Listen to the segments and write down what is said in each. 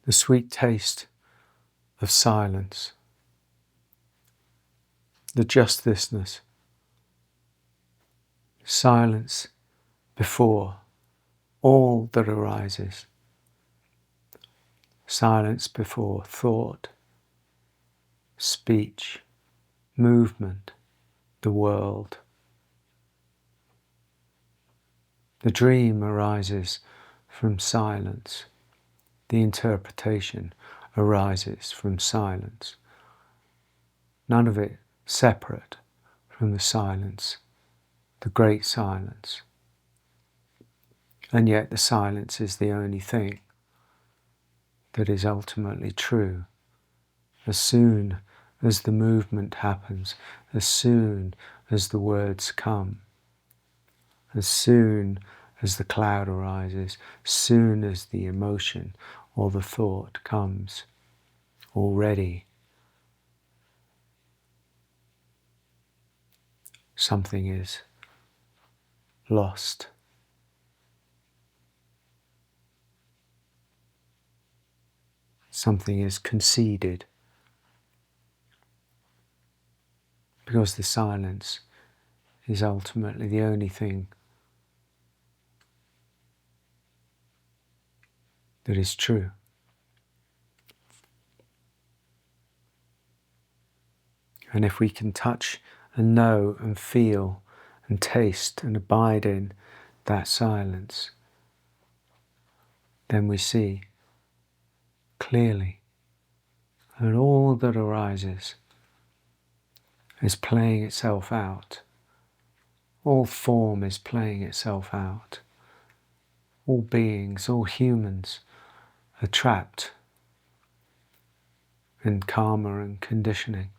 the sweet taste of silence, the justlessness, silence before all that arises, silence before thought, speech, movement, the world. The dream arises from silence. The interpretation arises from silence. None of it separate from the silence, the great silence. And yet the silence is the only thing that is ultimately true. As soon as the movement happens, as soon as the words come, as soon as the cloud arises, as soon as the emotion or the thought comes, already something is lost. Something is conceded, because the silence is ultimately the only thing that is true. And if we can touch and know and feel and taste and abide in that silence, then we see clearly that all that arises is playing itself out. All form is playing itself out. All beings, all humans are trapped in karma and conditioning.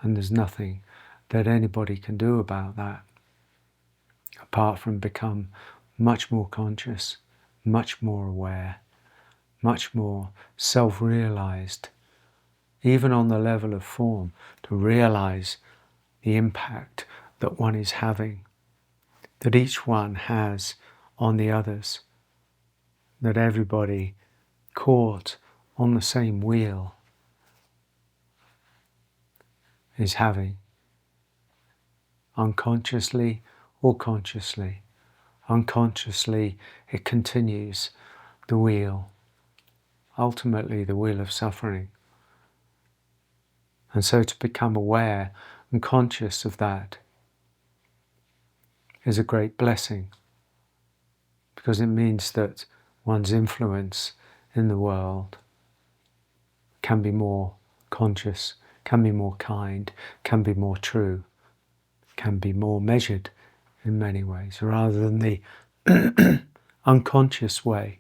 And there's nothing that anybody can do about that, apart from become much more conscious, much more aware, much more self-realized, even on the level of form, to realize the impact that one is having, that each one has on the others, that everybody caught on the same wheel is having, unconsciously or consciously. Unconsciously it continues the wheel, ultimately the wheel of suffering. And so to become aware and conscious of that is a great blessing, because it means that one's influence in the world can be more conscious, can be more kind, can be more true, can be more measured in many ways, rather than the unconscious way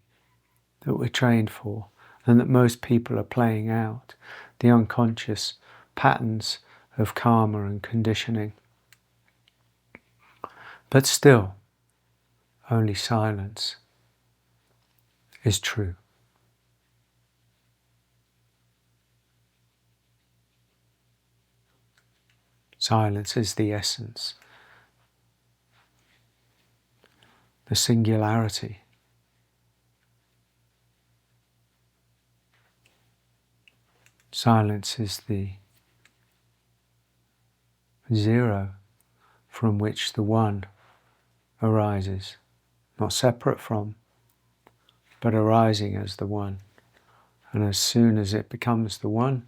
that we're trained for and that most people are playing out, the unconscious patterns of karma and conditioning. But still, only silence is true. Silence is the essence, the singularity. Silence is the zero from which the one arises, not separate from, but arising as the one. And as soon as it becomes the one,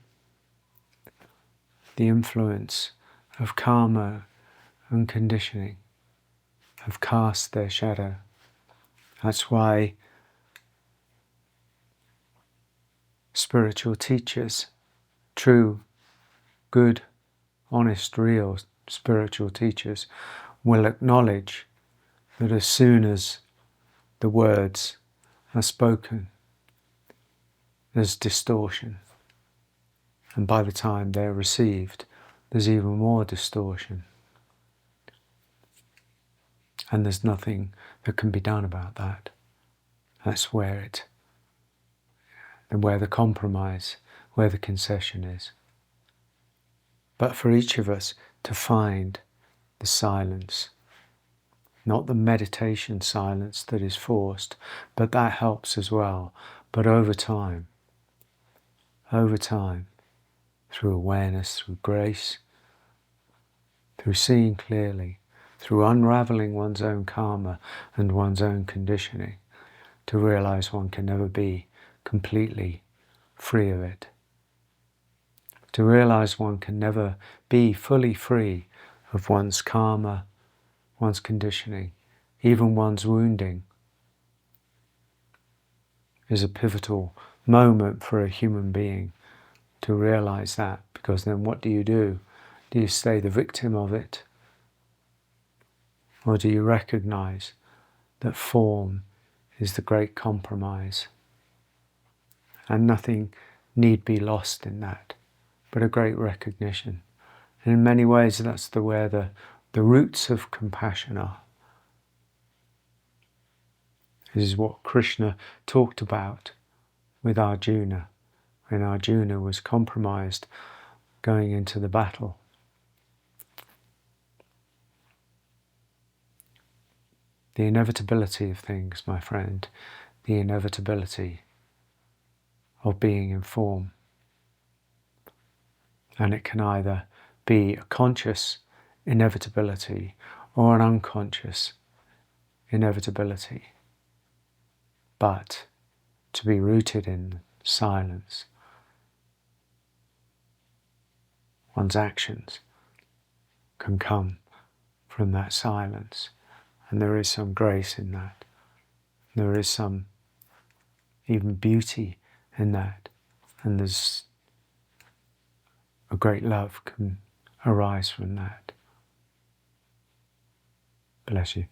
the influence of karma and conditioning have cast their shadow. That's why spiritual teachers, true, good, honest, real spiritual teachers, will acknowledge that as soon as the words are spoken, there's distortion. And by the time they're received, there's even more distortion. And there's nothing that can be done about that. That's where the compromise, where the concession is. But for each of us to find the silence, not the meditation silence that is forced, but that helps as well. But over time, through awareness, through grace, through seeing clearly, through unraveling one's own karma and one's own conditioning, to realize one can never be completely free of it. To realize one can never be fully free of one's karma, one's conditioning, even one's wounding, is a pivotal moment for a human being to realize that, because then what do? Do you stay the victim of it? Or do you recognize that form is the great compromise and nothing need be lost in that, but a great recognition? And in many ways that's where the roots of compassion are. This is what Krishna talked about with Arjuna, when Arjuna was compromised going into the battle. The inevitability of things, my friend, the inevitability of being in form. And it can either be a conscious inevitability or an unconscious inevitability. But to be rooted in silence, one's actions can come from that silence. And there is some grace in that. There is some even beauty in that. And there's a great love can arise from that. Bless you.